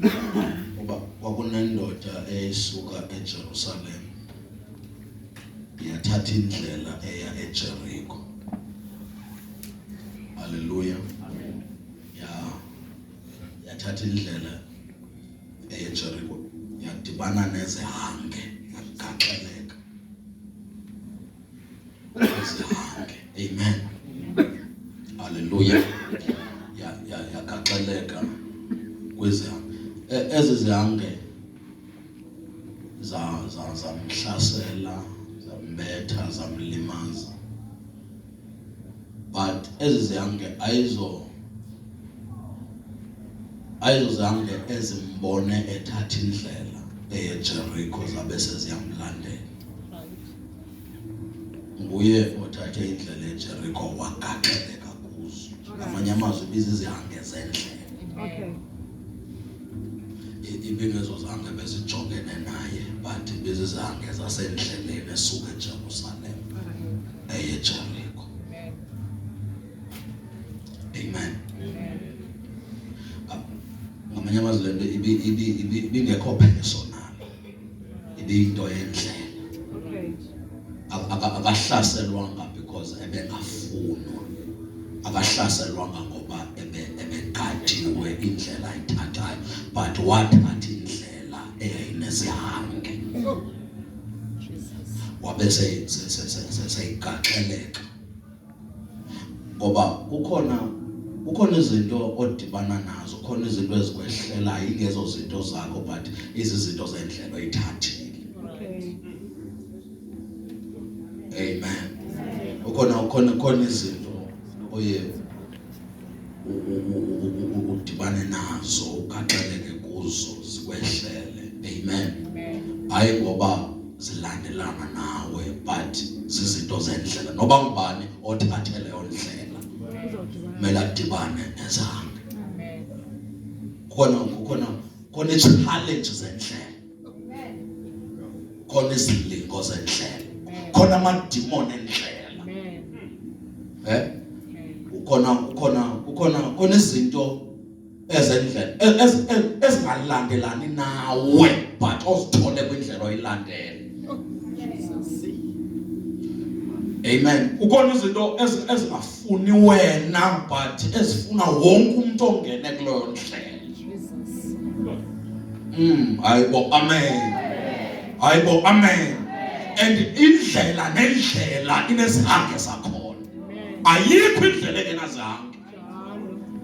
Ngoba kwakunendoda esuka eJerusalem yathatha indlela eya eJericho. Hallelujah. Yathatha indlela eya eJericho, yadibana nezihange, yagaxeleka. Izihange. Amen. Hallelujah. Yagaxeleka kwizihange. Ezi zihange zamhlasela, zambetha, zamlimaza. But ezi zihange ayizo zange ezimbone ethatha indlela eyeJericho zabe seziyamlandela. Nguye othathe indlela eJericho wagaxeleka kuzo. Ngamanye amazwi biza izihange zendlela. Okay. Ibingezo zange bezijongene naye, but biza izihange zasendleleni esuka eJerusalem eyeJericho. Amen. Ngamanye amazwi lento ibingekho personal, ibiyinto yendlela. Akahlaselwanga because ebengafunwa, akahlaselwanga ngoba ebegadiwe indlela ayithathayo, but wathatha indlela eyayinezihange. Wabe seyigaxeleka ngoba kukhona izinto odibana nazo, kukhona izinto ezikwehlelayo, ingezo zinto zakho, but izinto zendlela oyithathile. Amen. Ukhona izinto oye udibane nazo, ugaxeleke kuzo, zikwehlele. Amen. Hayi ngoba zilandelana nawe, but zizinto zendlela. Noba ngubani othathe leyo ndlela kumele adibane nezihange. Khona challenge zendlela, khona izilingo zendlela, khona amadimoni endlela. Khona izinto ezendlela ezingalandelani nawe, but ozithole kwindlela oyilandela. Amen. Ukhona izinto ezingafuni wena, but ezifuna wonke umuntu ongene kuleyo ndlela. Hayibo, amen. Hayibo, amen. And indlela nendlela inezihange zakhona. Ayikho indlela engenazihange.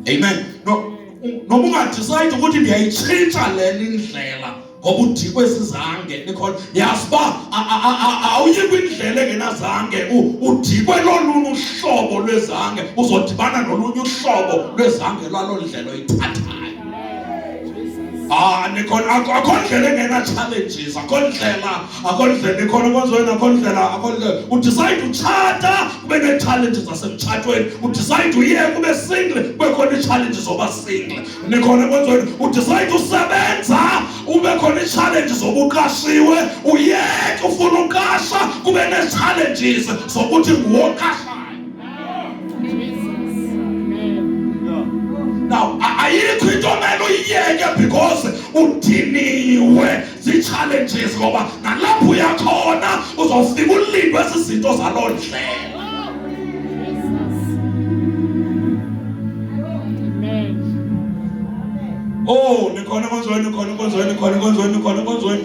Amen. Noma ungadecide ukuthi ndiyayitshintsha lena indlela ngoba udikwe sizange, because yasiba awuyikho indlela engenazange, udikwe lolunye uhlobo lwezange, uzodibana nolunye uhlobo lwezange lwalo ndlela oyithathayo. Akho ndlela engena challenges, akho ndlela ikhona konzweni, akho ndlela udecide utshata kube ne-challenges zasemtshatweni, udecide uyeke ube single kube khona i-challenges zoba single. Nikhona konzweni udecide usebenza ube khona i-challenges zoba uqashiwe, uyeke ufuna uqasha kube ne-challenges zokuthi nguwokashayo. Now, ayikho into mele uyiyeke because udiniwe zi-challenges, ngoba nalapho uyakhona uzofika ulindwe zizinto zaloo ndlela. Nikhona konzweni.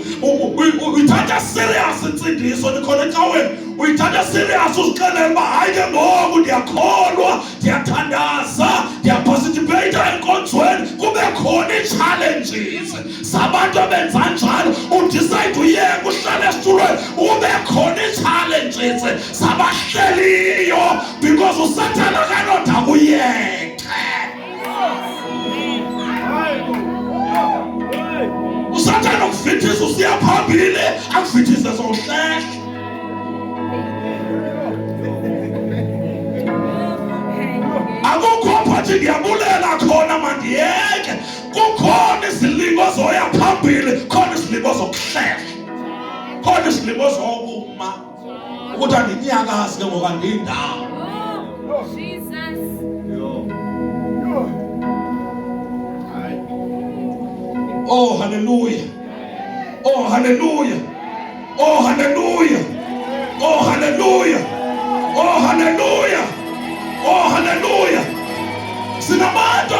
Uyithatha serious insindiso, nikhona ecaweni. Uyithatha serious uzixelela uba hayi ke ngoku ndiyakholwa, ndiyathandaza, ndiyaparticipate enkonzweni. Kube khona ii-challenges zabantu abenza njalo, udecide uyeke uhlale esitulweni, ube khona ii-challenges zabahleliyo, because uSathane akanoda akuyeke. uSathane ukuvithisa usiya phambili, akuvithise sowuhlehla. Akukho phathi ndiyabulela khona mandiyeke, kukhona izilingo zoya phambili, khona izilingo zokuhlehla, khona izilingo zokuma ukuthi andinyakazi ke ngoku andiyindawo. Oh hallelujah. Oh hallelujah. Oh hallelujah. Oh hallelujah. Oh hallelujah. Oh hallelujah. Sinabantu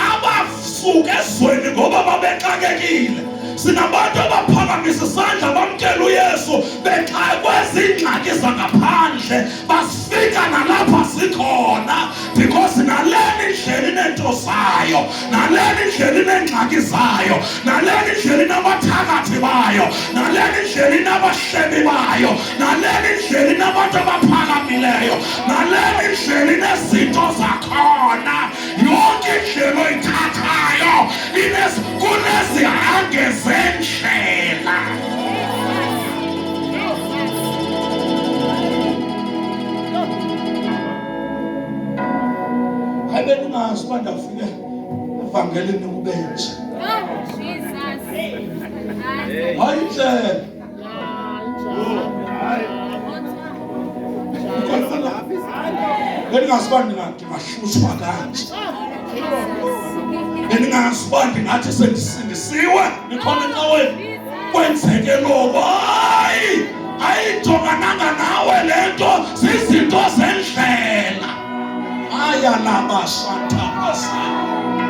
abasuka ezweni ngoba babexakekile. Sinabantu abaphakamisa isandla bamkela uYesu bexa kwezingxaki zangaphandle basifika nalapha sikhona because naleli ndlela inento zayo, naleli ndlela inengxaki zayo, naleli ndlela inabathakathi bayo, naleli ndlela inabahlebi bayo, naleli ndlela inabantu abaphakamileyo, naleli ndlela inezinto zakhona. Yonke indlela oyithathayo kunezihange zendlela. Hayi beningazi uba ndafike evangelini kubenje. Hayi ndlela. Beningazi uba ndingahlushwa kanje. Beningazi uba ndingathi sendisindisiwe nikhona encaweni kwenzeke loko. Hayi ayijongananga nawe le nto, zizinto zendlela. Ayalabashatabasa.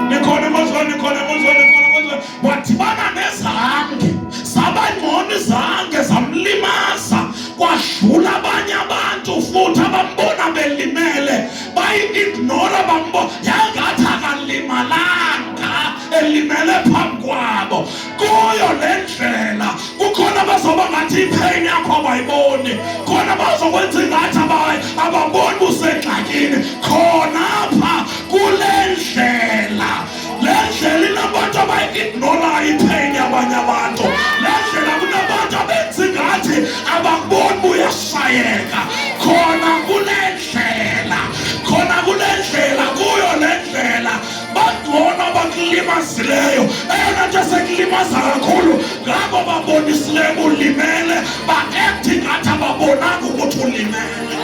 Nikhona emazweni, nikhona emazweni, nikhona emazweni. Wadibana nezange, zabangcono izange zamlimaza, kwadlula abanye abantu futhi abambona belimele bayi-ignora, bambona yangathi akalimalanga, elimele phambi kwabo. Kuyo le ndlela kukhona abazoba ngathi ipain yakho abayiboni, khona bazokwenza ingathi ababoni busengxakini. Khona apha kule ndlela, le ndlela inabantu abayi-ignorayo ipain yabanye abantu. Le ndlela kunabantu abenza ingathi abakuboni buyashayeka. Khona kule ndlela, khona kule ndlela, kuyo le ndlela bagcona abakulimazileyo. Eyona nto esekulimaza kakhulu ngabo babonisileyo ulimele, ba-ekthi ngathi ababonanga ukuthi ulimele.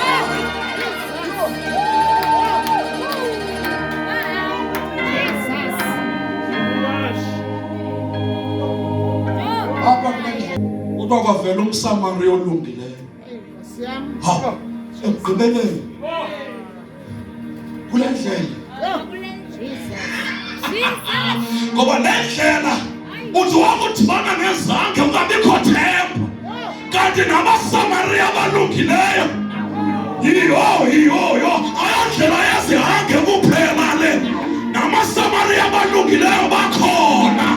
Apha kule ndlela kuthiwa kwavela umSamariya olungileyo. Ekugqibeleni kule ndlela, ngoba le ndlela uthi wakudibana nezange ungabikho themba, kanti namaSamariya abalungileyo yiyo ayondlela yezihange kuphela le. NamaSamariya abalungileyo bakhona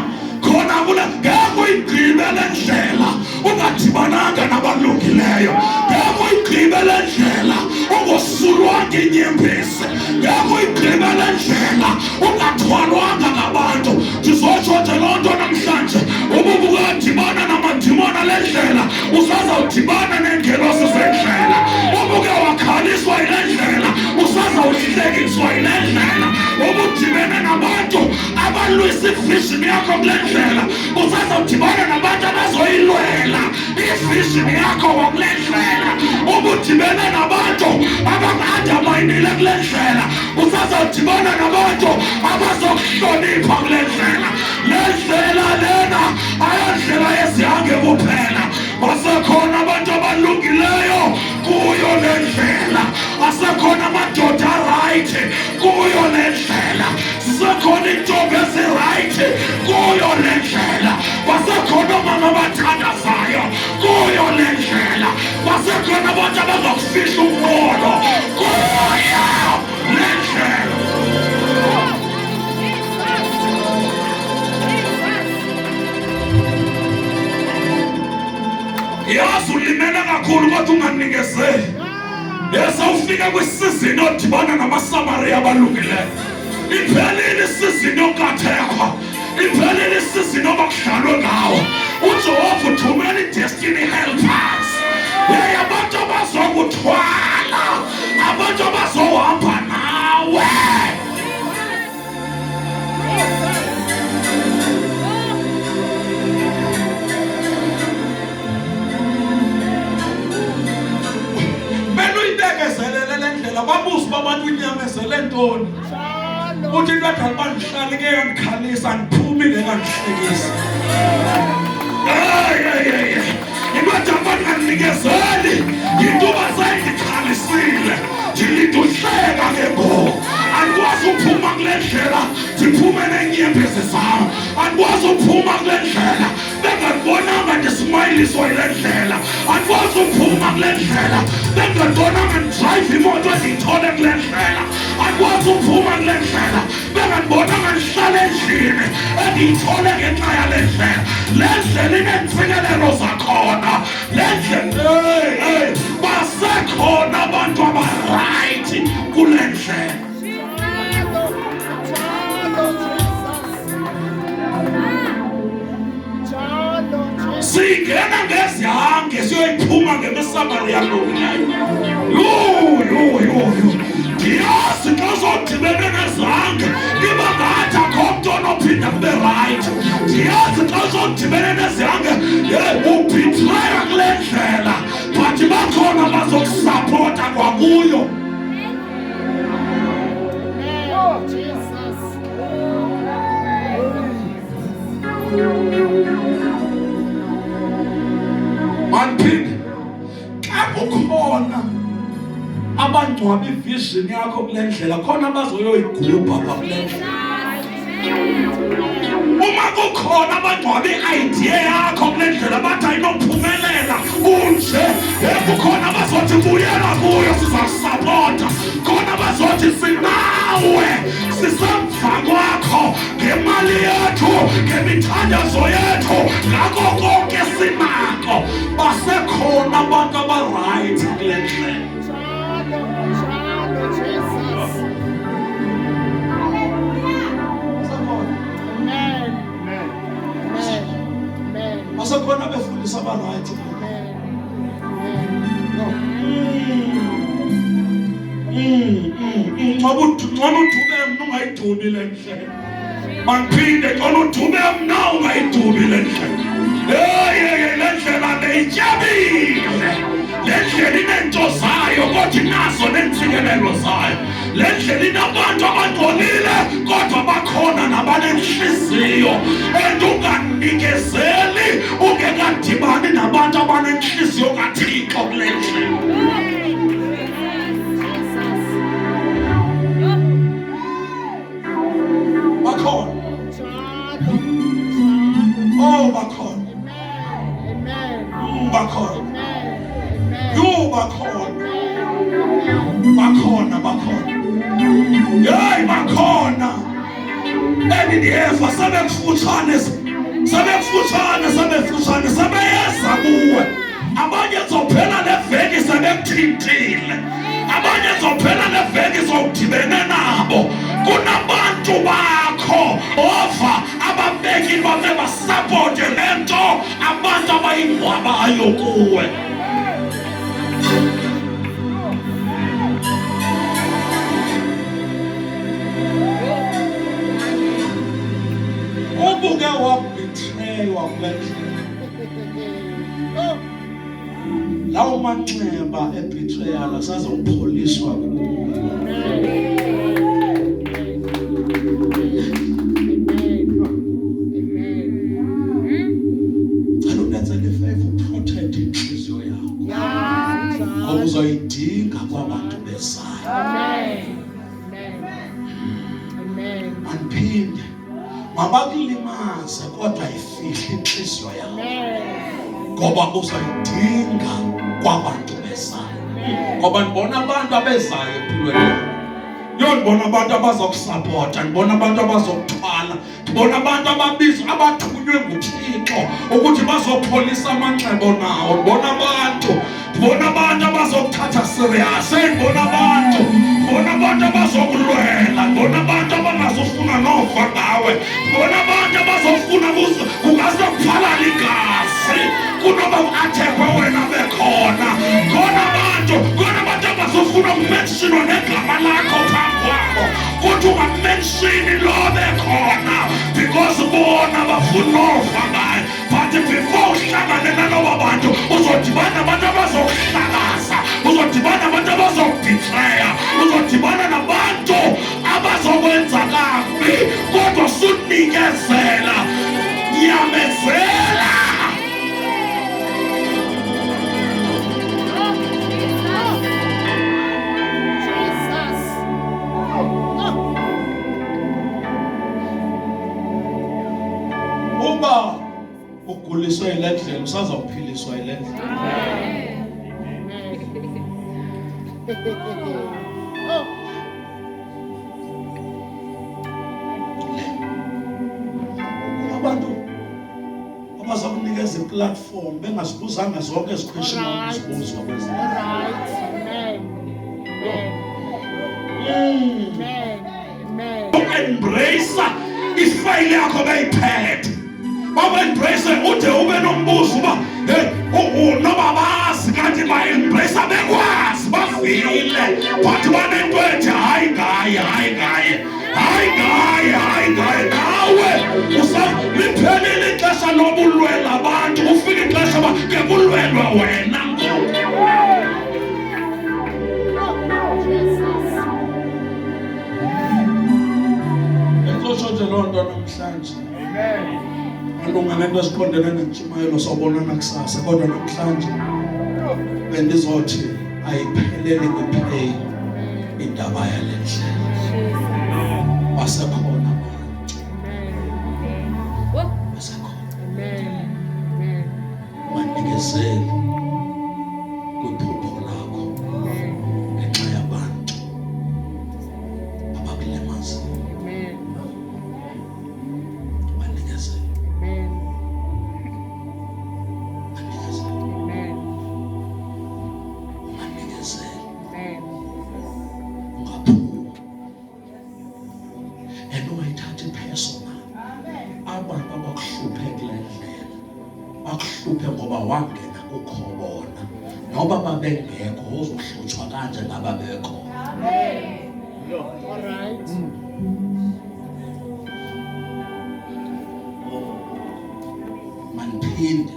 khona kule. Ngeke uyigqibe le ndlela ungadibananga nabalungileyo. Ngeke uyigqibe le ndlela ungosulwanga inyembezi. Ngeke uyigqibe le ndlela ungathwalwanga ngabantu. Ndizotsho nje loo nto namhlanje, ubukadibana namadimona le ndlela usazawudibana neengelosi zendlela. Ubuke wakhaliswa yile ndlela usazawuhlekiswa yile ndlela. Ubudibene nabantu abalwisa ivishini yakho kule ndlela usazawudibana nabantu abazoyilwela ivishini yakho kule ndlela. Ubudibene nabantu abangadandamayinile kule ndlela usazawudibana nabantu abazokuhlonipha kule ndlela. Le ndlela lena ayondlela yezihange kuphela. Basekhona abantu abalungileyo kuyo le ndlela, asekhona amadoda arayithi kuyo le ndlela, zisekhona iintombi ezirayithi kuyo le ndlela, basekhona oomama abathandazayo kuyo le ndlela, basekhona abantu abazokufihla umqolo kuyo le ndlela. Yazi ulimele kakhulu kodwa unganikezeli. Yesawufika kwisizini odibana namaSamariya abalungileyo. Iphelile isizini yokukathekwa, iphelile isizini obakudlalwe ngawo. uJehova uthumela i-destiny helpers. Abantu abazokuthwala, abantu abazohamba nawe. Babuze abantu unyamezele ntoni. ukuthi into adala ndihlale ke yandikhalisa ndiphumile kandihlekisa. Into adala ndinganikezeli yintuba seyidikhalisile ndilinde uhleka ke ngoku. Andikwazi uphuma kule ndlela ndiphume neenyembezi zam. Andikwazi uphuma kule ndlela bengandibonanga ndismayiliswa yile ndlela. Andikwazi uphuma kule ndlela bengandibonanga ndidrayiva imoto endiyithole kule ndlela. Andikwazi uphuma kule ndlela bengandibonanga ndihlale endlini endiyithole ngenxa yale ndlela. Le ndlela ineentsikelelo zakhona. Le ndlela basekhona abantu abarayithi kule ndlela. Singena ngezihange siyoyiphuma ngemiSamariya lulayo. Ndiyazi xa uzodibene nezihange iba ngathi akho mntu onophinda kube rayithi. Ndiyazi xa uzodibene nezihange ubhitreya kule ndlela, but bakhona bazokusapota kwakuyo. Mandiphinde xa kukhona abangcwaba ivision yakho kule ndlela, khona bazoyoyigubha kule ndlela. Uma kukhona abangcwaba i-idea yakho kule ndlela bathi ayinophumelela unje, kukhona bazothi buyela kuyo sizasapota. Khona bazothi sinawe sisemva kwakho ngemali yethu, ngemithandazo yethu, ngako konke sinako. Basekhona abantu abarayithi kule ndlela. Basekhona befundisa abarayithi. Ngoba uthuma mna ungayidubi le ndlela. Mandiphinde xona udume mna ungayidubi le ndlela. Le ndlela neyityabile. Le ndlela ineento zayo kodwa inazo neentsikelelo zayo. Le ndlela inabantu abangcolile kodwa bakhona nabanentliziyo. And unganikezeli ungekadibani nabantu abanentliziyo kaThixo kule ndlela. Bakhona. Oh, bakhona. Bakhona. Bakhona. Yey, bakhona. Endiyeva sebekufutshane, sebeyeza kuwe. Abanye zophela le veki sebekuthintile. Abanye zophela le veki zowudibene nabo. Kunabantu bakho ova ababeki babe basapote le nto abantu abayingcwabayo kuwe. Ubuke wabethreywa kule ndlela. Lawo manxeba ebetrayal asazopholiswa kuwo. Uzoyidinga kwabantu bezayo. Andiphinde mabakulimaze kodwa ifihle inhliziyo yakho, ngoba uzoyidinga kwabantu bezayo. Ngoba ndibona abantu abezayo empilweni. Ndibona abantu abazokusapota, ndibona abantu abazokuthwala, ndibona abantu abathunywe nguThixo ukuthi bazopholisa amanxeba nawo. Ndibona abantu abazokuthatha serious. Ndibona abantu abazokulwela. Ndibona abantu abangazofuna nofa ngawe. Ndibona abantu abazofuna kungazokuphala igazi kunoba athekwe wena bekhona. Khona abantu abazofuna ukumenshina negama lakho phambi kwabo kodwa ungamenshini lo bekhona, because bona bafuna ufa ngayo. But before uhlangane nalabo bantu uzodibana nabantu abazokuhlakaza, uzodibana nabantu abazokubetreya, uzodibana nabantu abazokwenza kakubi kodwa sunikezela nyamezela. Uba uguliswe ile ndlela usazawuphiliswa ile ndlela. Abantu abazakunikeza iplatform bengazibuzanga zonke eziquestion ezibuzwa kwezinto. Embrace ifile yakho bayiphethe. Baba embrace ude ube nombuzo uba noma bazi kanti ba embrace bekwazi bafile but banento ethi hayi ngaye nawe usaliphelile ixesha lobulwela abantu ufike ixesha ba ke kulwelwa wena. Enzoshonje loo nto namhlanje. Malunga nento esiqondene nentshumayelo sobonana kusasa kodwa namhlanje bendizothi ayipheleli kwi-play indaba yale ndlela. Basekhona manikezeli kwiphupho lakho ngenxa yabantu abakulimaziyo. Abantu abakuhluphe ngoba wangena kukhona noba babengekho uzohlutshwa kanje ngababekho. Alright. Mandiphinde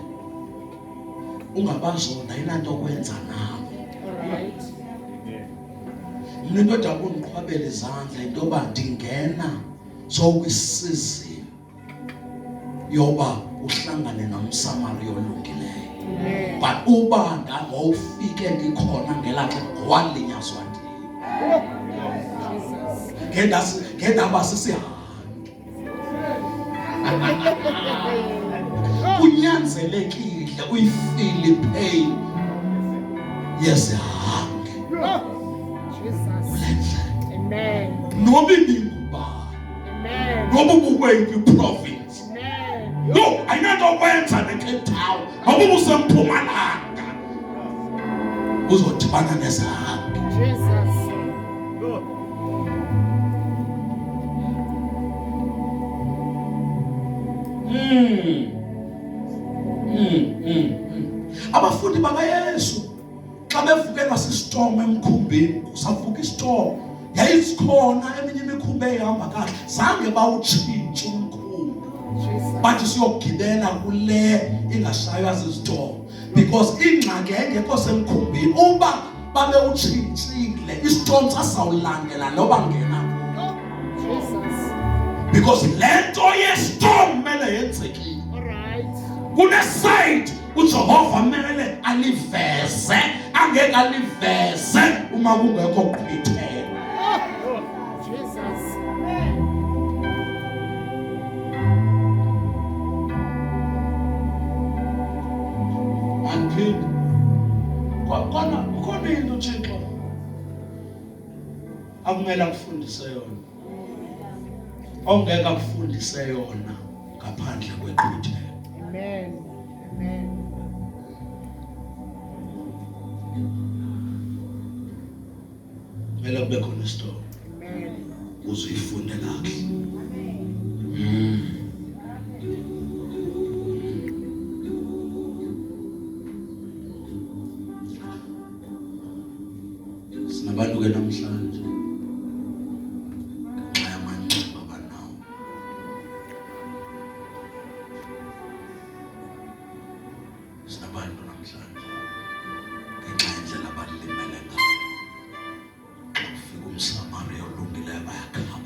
ungabazonda inanto kwenza nabo. Alright. Mina into edaba undiqhwabela izandla into yoba ndingena sokwisizini yoba uhlangane nomsamari olungileyo. But uba ngawufike ndikhona ngelaxa walinyazwa ngendaba sisihambe. Kunyanzelekile uyifile ipain yesihange kule ndlela. Noba ibingubani, noba ubukweyiphi iprovince. No, ayinantokwenza neCape Town noba ubusempumalanga uzodibana nezihange. Abafundi bakaYesu xa bevukelwa sistorm emkhumbini, kusavuka istorm, yayikhona eminye imikhumbi ehamba kahle, zange bawutshintshe umkhumbi. Bathi siyogibela kule ingashaywa zizstorm because ingxaki engekho semkhumbini. Uba babe utshintshile istorm sasawulandela noba ngena because lento yestorm mele yenzekile. Kuneside uJehova mele aliveze, angeke aliveze uma kungekho kuphithela. Andiphinde khona into uThixo akumele akufundise yona, ongeke akufundise yona ngaphandle kwephithela. Amen. Amen. Mele kube khona istorm. Amen. Uzifunde kahle. Sinabantu ke namhlanje ngenxa yamanxeba abanawo. Sinabantu namhlanje ngenxa yendlela abalimele ngayo. Xa ufika umsamari olungileyo bayakhala.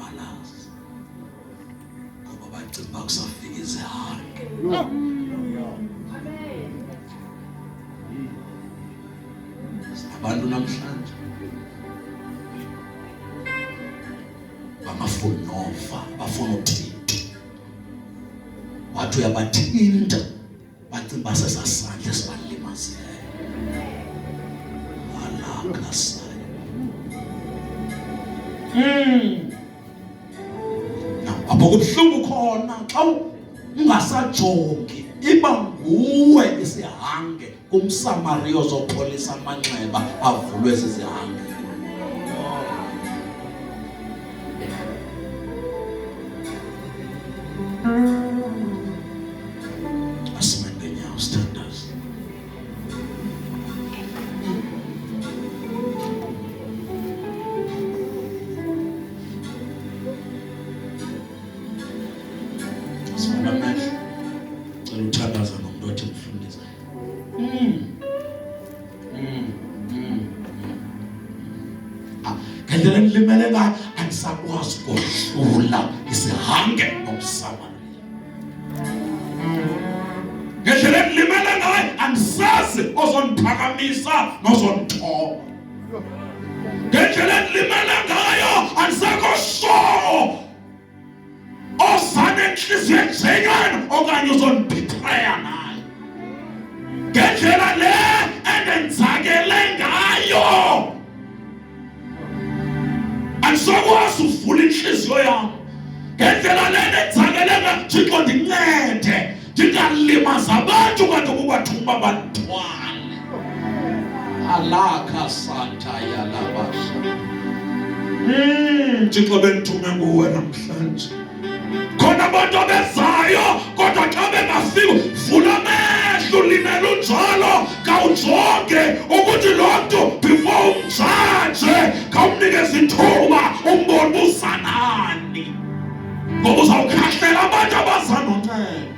Cinga kusafika izihange. Abantu namhlanje bangafuni nova, bafuna uthinta. Wathi uyabathinta bathi basesasandla esibalimazileyo. Alakasa. Apho kubuhlungu khona xa ungasajongi iba nguwe isihange kumSamariya ozopholisa amanxeba avulwe zizihange. Asimende nyawo standards. Sifuna amehlo. Cela uthandaza nomuntu othi mfundisi. Ngendlela engilimele ngayo angisakwazi ukudlula isihange nomSamariya. Ngendlela engilimele ngayo angisazi ozondiphakamisa nozondithoba. Ngendlela engilimele ngayo angisakho sure ozane enhliziyo enjenyana okanye uzondibetreya nayo. Ngendlela le endenzakele ngayo angisakwazi uvula inhliziyo yami. Ngendlela le endenzakele ngayo Thixo ndincede ndingalimaza abantu kanti ukubathuma banthwale. Alaka santa yalabasha. Thixo bendithume kuwe namhlanje. Khona abantu abezayo kodwa xa bengafika vula amehlo ulimele unjalo kawujonge ukuthi lo mntu before umjaje kawumnikeza ithuba umbone uzanani, ngoba uzawukhahlela abantu abaza noncedo,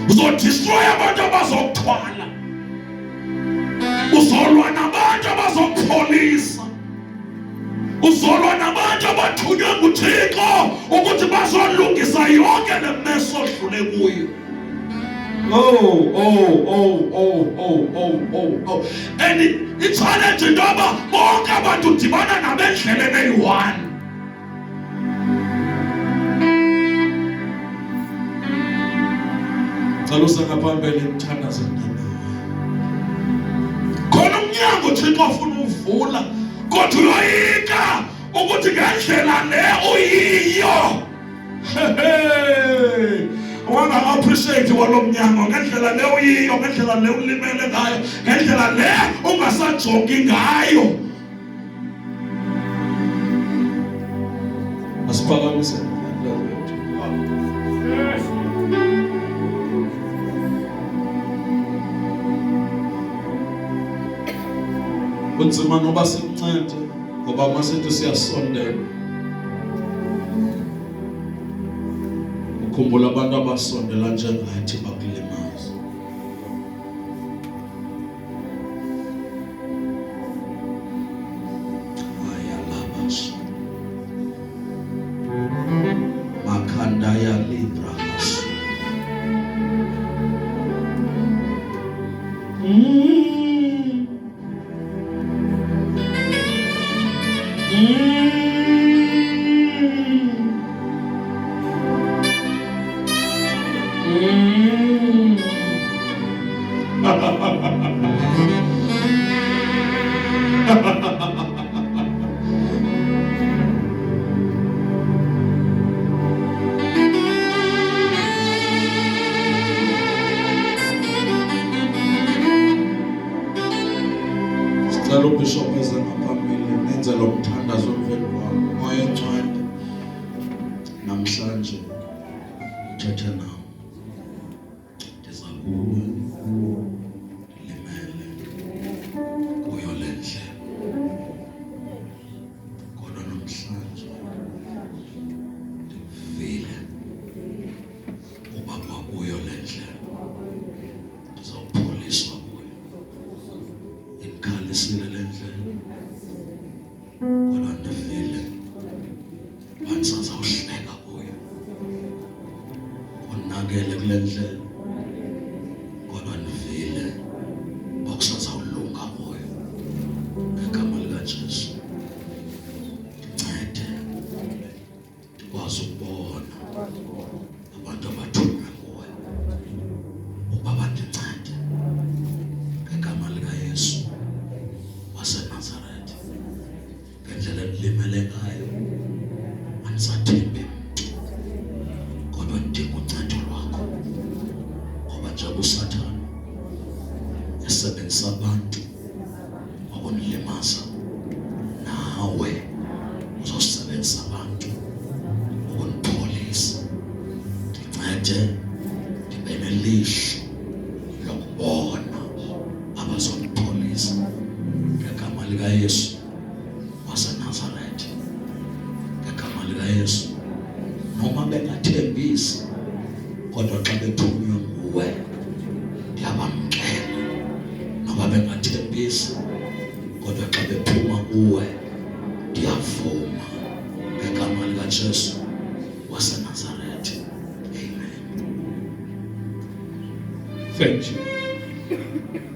uzodistroya abantu abazokuthwala, uzolwa nabantu abazokupholisa, uzolwa nabantu abathunywe nguThixo ukuthi bazolungisa yonke le mess odlule kuyo. And i-challenge into yoba bonke abantu udibana nabo endleleni eyi-one. Cela usengaphambili mthandaze nami. Khona umnyango Thixo afuna uvula kodwa uyoyika ukuthi ngendlela le uyiyo. Wanga appreciate walo mnyango ngendlela le uyiyo, ngendlela le ulimele ngayo, ngendlela le ungasajongi ngayo. Asiphakamise kunzima noba simncede ngoba masithi siyasondela. Ukhumbula abantu abasondela njengathi bakulimaza. Ayalabasha makhanda ya librahas. Sicela uBishop eze ngaphambili nenze lo mthandazo omveli kwakho moya encwadi namhlanje uthethe nawo. Ndiza kuwe limele kuyo le ndlela kodwa namhlanje ndivile uba kwakuyo le ndlela ndizawupholiswa kuyo. Ikhalisile le ndlela kodwa ndivile bantu sazawuhleka kuyo. nginakele kule ndlela kodwa ndivile okusazawulunga kuyo ngegama likaJesu. Ndincede ndikwazi ukubona abantu abathunywe nguwe ukuba bandincede ngegama likaYesu waseNazaretha. Ngendlela endilimele ngayo andisathembi mntu kodwa ndidinga uncedo lwakho, ngoba njengoba uSathane esebenzisa abantu ukunilimaza, nawe uzosebenzisa abantu ukunipholisa. Ndincede ndibe nelihlo lokubona abazonipholisa ngegama likaYesu waseNazaretha. Ngegama likaYesu, noma bengathembisi kodwa xa bethunywe nguwe ndiyabamkela. Noma bengathembisi kodwa xa bephuma kuwe ndiyavuma ngegama likaJesu waseNazaretha. Amen. Thank you.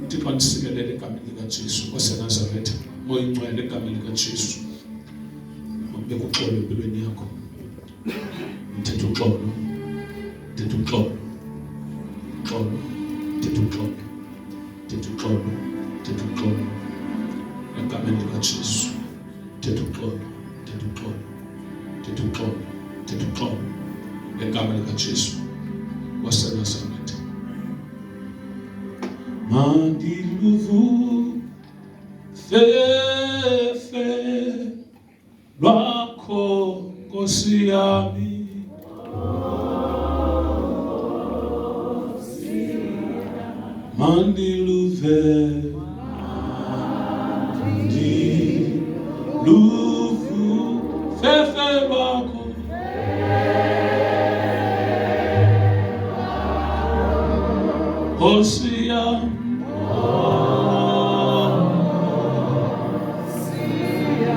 Thixo ndisikelele egameni likaJesu waseNazaretha. Moya Ingcwele egameni likaJesu mawube kuxolo empilweni yakho. Mthetho uxolo, mthetho uxolo, uxolo, mthetho uxolo, mthetho uxolo, mthetho uxolo egameni likaJesu. Mthetho uxolo, mthetho uxolo, mthetho uxolo, mthetho uxolo egameni likaJesu waseNazaretha. Mandiluvu fefe lwakho Nkosi yami, mandiluve mandiluvu fefe lwakho Nkosi yami,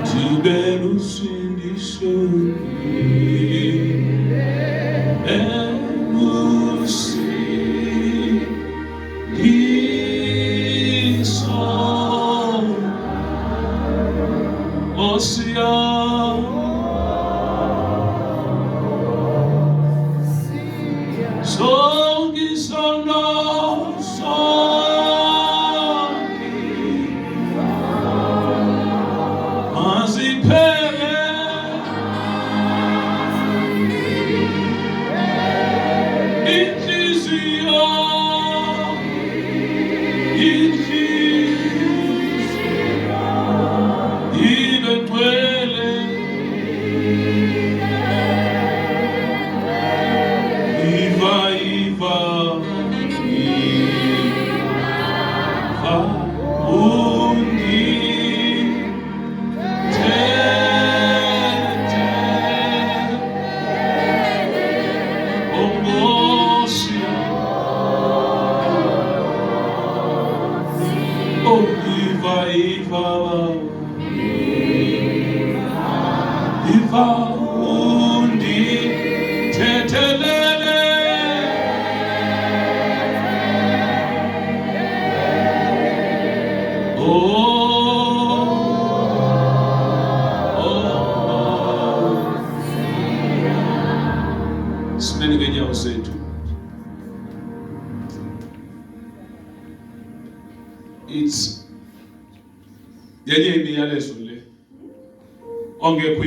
Tibelusindisho Simeni ngenyawo zethu. It's yenye imiyalezo le ongekho